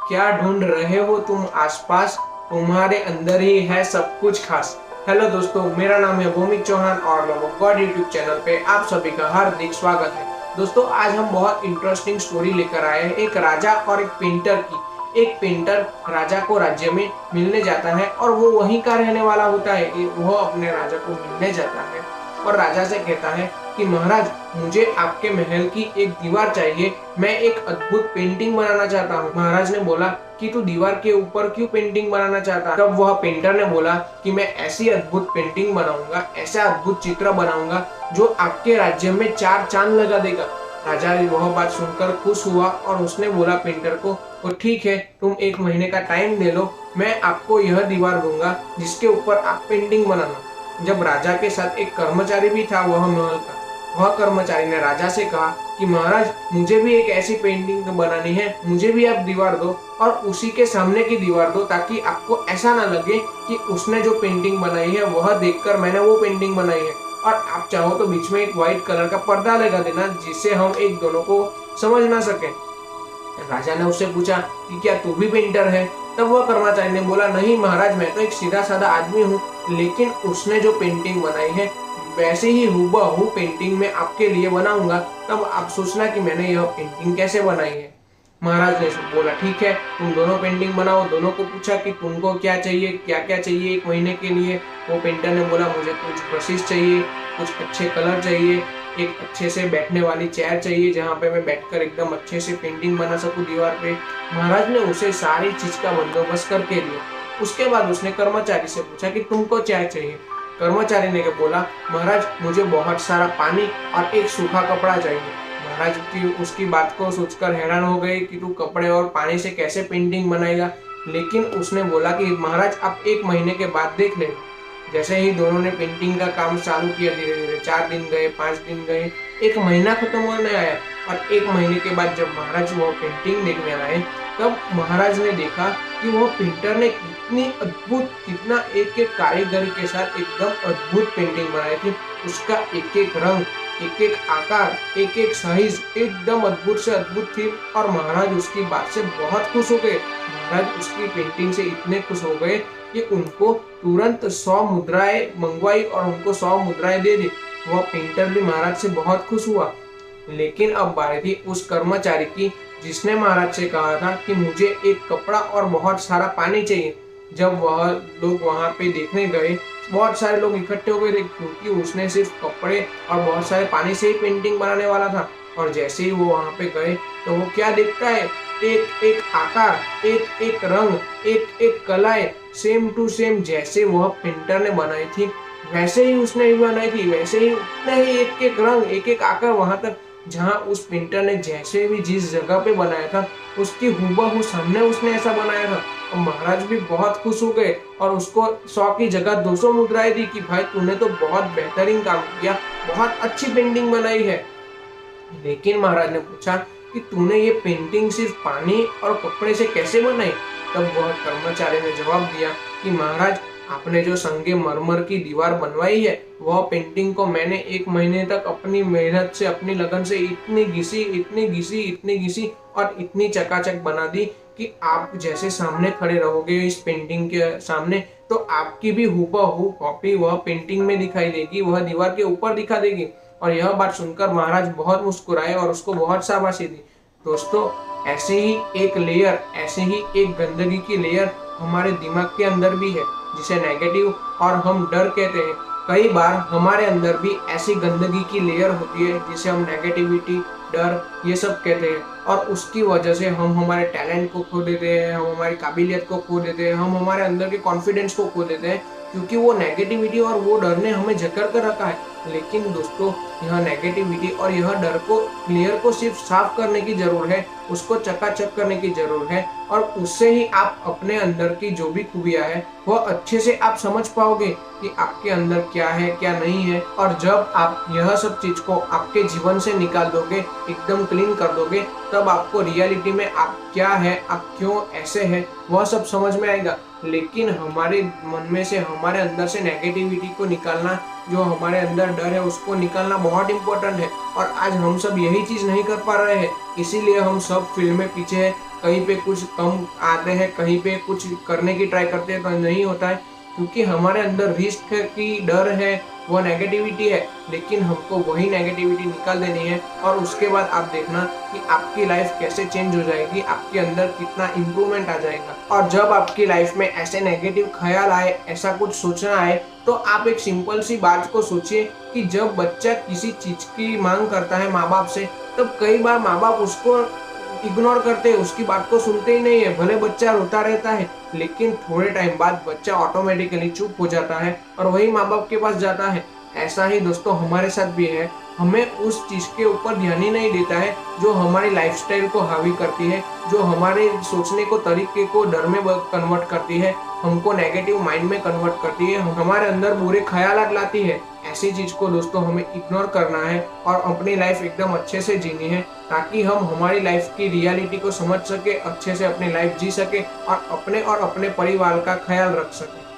क्या ढूंढ रहे हो तुम आसपास, तुम्हारे अंदर ही है सब कुछ खास। हेलो दोस्तों, मेरा नाम है भूमिक चौहान और love of God YouTube channel पे आप सभी का हार्दिक स्वागत है। दोस्तों, आज हम बहुत इंटरेस्टिंग स्टोरी लेकर आए हैं, एक राजा और एक पेंटर की। एक पेंटर राजा को राज्य में मिलने जाता है और वो वहीं का रहने वाला होता है। वो अपने राजा को मिलने जाता है और राजा से कहता है कि महाराज, मुझे आपके महल की एक दीवार चाहिए, मैं एक अद्भुत पेंटिंग बनाना चाहता हूँ। महाराज ने बोला कि तू दीवार के ऊपर क्यों पेंटिंग बनाना चाहता है? तब वह पेंटर ने बोला कि मैं ऐसी अद्भुत पेंटिंग बनाऊंगा, ऐसा अद्भुत चित्र बनाऊंगा जो आपके राज्य में 4 चांद लगा देगा। राजा वह बात सुनकर खुश हुआ और उसने बोला पेंटर को, तो ठीक है, तुम 1 महीने का टाइम दे लो, मैं आपको यह दीवार दूंगा जिसके ऊपर आप पेंटिंग बनाना। जब राजा के साथ एक कर्मचारी भी था वह महल का, वह कर्मचारी ने राजा से कहा कि महाराज, मुझे भी एक ऐसी पेंटिंग बनानी है, मुझे भी आप दीवार दो और उसी के सामने की दीवार दो, ताकि आपको ऐसा ना लगे कि उसने जो पेंटिंग बनाई है वह देखकर मैंने वो पेंटिंग बनाई है। और आप चाहो तो बीच में एक व्हाइट कलर का पर्दा लगा देना, जिससे हम एक दोनों को समझ ना सके। राजा ने उससे पूछा कि क्या तू भी पेंटर है? तब वह कर्मचारी ने बोला, नहीं महाराज, मैं तो एक सीधा साधा आदमी हूँ, लेकिन उसने जो पेंटिंग बनाई है वैसे ही हूबहू पेंटिंग में आपके लिए बनाऊंगा, तब आप सोचना कि मैंने यह पेंटिंग कैसे बनाई है। महाराज ने बोला, ठीक है, तुम दोनों पेंटिंग बनाओ। दोनों को पूछा कि तुमको क्या चाहिए, क्या क्या चाहिए 1 महीने के लिए। वो पेंटर ने बोला, मुझे कुछ ब्रशेस चाहिए, कुछ अच्छे कलर चाहिए, एक अच्छे से बैठने वाली चेयर चाहिए जहाँ पे मैं बैठकर एकदम अच्छे से पेंटिंग बना सकूं दीवार पे। महाराज ने उसे सारी चीज का बंदोबस्त करके दिया। उसके बाद उसने कर्मचारी से पूछा कि तुमको क्या चाहिए। कर्मचारी ने बोला, महाराज, मुझे बहुत सारा पानी और एक सूखा कपड़ा चाहिए। महाराज की उसकी बात को सोचकर हैरान हो गए कि तू कपड़े और पानी से कैसे पेंटिंग बनाएगा। लेकिन उसने बोला कि महाराज, आप 1 महीने के बाद देख लेना। जैसे ही दोनों ने पेंटिंग का काम चालू किया, धीरे धीरे 4 दिन गए, 5 दिन गए, 1 महीना खत्म होने आया। और 1 महीने के बाद जब महाराज वो पेंटिंग देखने आए, तब महाराज ने देखा कि वो पेंटर ने कितनी अद्भुत, कितना एक एक कारीगरी के साथ एकदम अद्भुत पेंटिंग बनाई थी। उसका एक एक रंग, एक एक आकार, एक एक साइज एकदम अद्भुत से अद्भुत थी। और महाराज उसकी बात से बहुत खुश हो गए। महाराज उसकी पेंटिंग से इतने खुश हो गए कि उनको तुरंत 100 मुद्राएं मंगवाई और उनको 100 मुद्राएं दे दी। वह पेंटर भी महाराज से बहुत खुश हुआ। लेकिन अब बारी थी उस कर्मचारी की जिसने महाराज से कहा था कि मुझे एक कपड़ा और बहुत सारा पानी चाहिए। जब वह लोग वहां पे देखने गए, बहुत सारे लोग इकट्ठे हो गए थे, क्योंकि उसने सिर्फ कपड़े और बहुत सारे पानी से ही पेंटिंग बनाने वाला था। और जैसे ही वो वहां पे गए तो वो क्या देखता है, एक एक आकार, एक एक रंग, एक एक कलाएं सेम टू सेम जैसे वह पेंटर ने बनाई थी वैसे ही उसने भी बनाई थी। वैसे ही उतना ही एक एक रंग, एक एक आकार वहां तक जहां उस पेंटर ने जैसे भी जिस जगह पे बनाया था उसकी हूबहू सामने उसने ऐसा बनाया था। और महाराज भी बहुत खुश हो गए और उसको 100 की जगह 200 मुद्राएं दी कि भाई, तूने तो बहुत बेहतरीन काम किया, बहुत अच्छी पेंटिंग बनाई है। लेकिन महाराज ने पूछा कि तूने ये पेंटिंग सिर्फ पानी और कपड़े से कैसे बनाई? तब वह कर्मचारी ने जवाब दिया कि महाराज, आपने जो संगे मरमर की दीवार बनवाई है, वह पेंटिंग को मैंने 1 महीने तक अपनी मेहनत से, अपनी लगन से इतनी घिसी, इतनी घिसी, इतनी घिसी और इतनी चकाचक बना दी कि आप जैसे सामने खड़े रहोगे इस पेंटिंग के सामने, तो आपकी भी हूबहू कॉपी वह पेंटिंग में दिखाई देगी, वह दीवार के ऊपर दिखा देगी। और यह बात सुनकर महाराज बहुत मुस्कुराए और उसको बहुत शाबाशी दी। दोस्तों, ऐसे ही एक लेयर, ऐसे ही एक गंदगी की लेयर हमारे दिमाग के अंदर भी है, जिसे नेगेटिव और हम डर कहते हैं। कई बार हमारे अंदर भी ऐसी गंदगी की लेयर होती है जिसे हम नेगेटिविटी, डर, ये सब कहते हैं। और उसकी वजह से हम हमारे टैलेंट को खो देते हैं, हम हमारी काबिलियत को खो देते हैं, हम हमारे अंदर के कॉन्फिडेंस को खो देते हैं, क्योंकि वो नेगेटिविटी और वो डर ने हमें जकड़ कर रखा है। लेकिन दोस्तों, यह नेगेटिविटी और यह डर को, लेयर को सिर्फ साफ करने की जरूरत है, उसको चकाचक करने की जरूरत है। और उससे ही आप अपने अंदर की जो भी खूबियां है वह अच्छे से आप समझ पाओगे कि आपके अंदर क्या है, क्या नहीं है। और जब आप यह सब चीज को आपके जीवन से निकाल दोगे, एकदम क्लीन कर दोगे, तब आपको रियलिटी में आप क्या है, आप क्यों ऐसे हैं, वह सब समझ में आएगा। लेकिन हमारे मन में से, हमारे अंदर से नेगेटिविटी को निकालना, जो हमारे अंदर डर है उसको निकालना बहुत इंपॉर्टेंट है। और आज हम सब यही चीज नहीं कर पा रहे हैं, इसीलिए हम सब फील्ड में पीछे हैं। कहीं पे कुछ कम आते हैं, कहीं पे कुछ करने की ट्राई करते हैं तो नहीं होता है, क्योंकि हमारे अंदर रिस्क की डर है, वो नेगेटिविटी है। लेकिन हमको वही नेगेटिविटी निकाल देनी है और उसके बाद आप देखना कि आपकी लाइफ कैसे चेंज हो जाएगी, आपके अंदर कितना इम्प्रूवमेंट आ जाएगा। और जब आपकी लाइफ में ऐसे नेगेटिव ख्याल आए, ऐसा कुछ सोचना आए, तो आप एक सिंपल सी बात को सोचिए कि जब बच्चा किसी चीज की मांग करता है माँ बाप से, तब कई बार माँ बाप उसको इग्नोर करते हैं, उसकी बात को सुनते ही नहीं है। भले बच्चा रोता रहता है, लेकिन थोड़े टाइम बाद बच्चा ऑटोमेटिकली चुप हो जाता है और वही माँ बाप के पास जाता है। ऐसा ही दोस्तों हमारे साथ भी है। हमें उस चीज के ऊपर ध्यान ही नहीं देता है जो हमारी लाइफस्टाइल को हावी करती है, जो हमारे सोचने को तरीके को डर में कन्वर्ट करती है, हमको नेगेटिव माइंड में कन्वर्ट करती है, हमारे अंदर बुरे ख्यालात लाती है। ऐसी चीज को दोस्तों हमें इग्नोर करना है और अपनी लाइफ एकदम अच्छे से जीनी है, ताकि हम हमारी लाइफ की रियलिटी को समझ सके, अच्छे से अपनी लाइफ जी सके और अपने परिवार का ख्याल रख सके।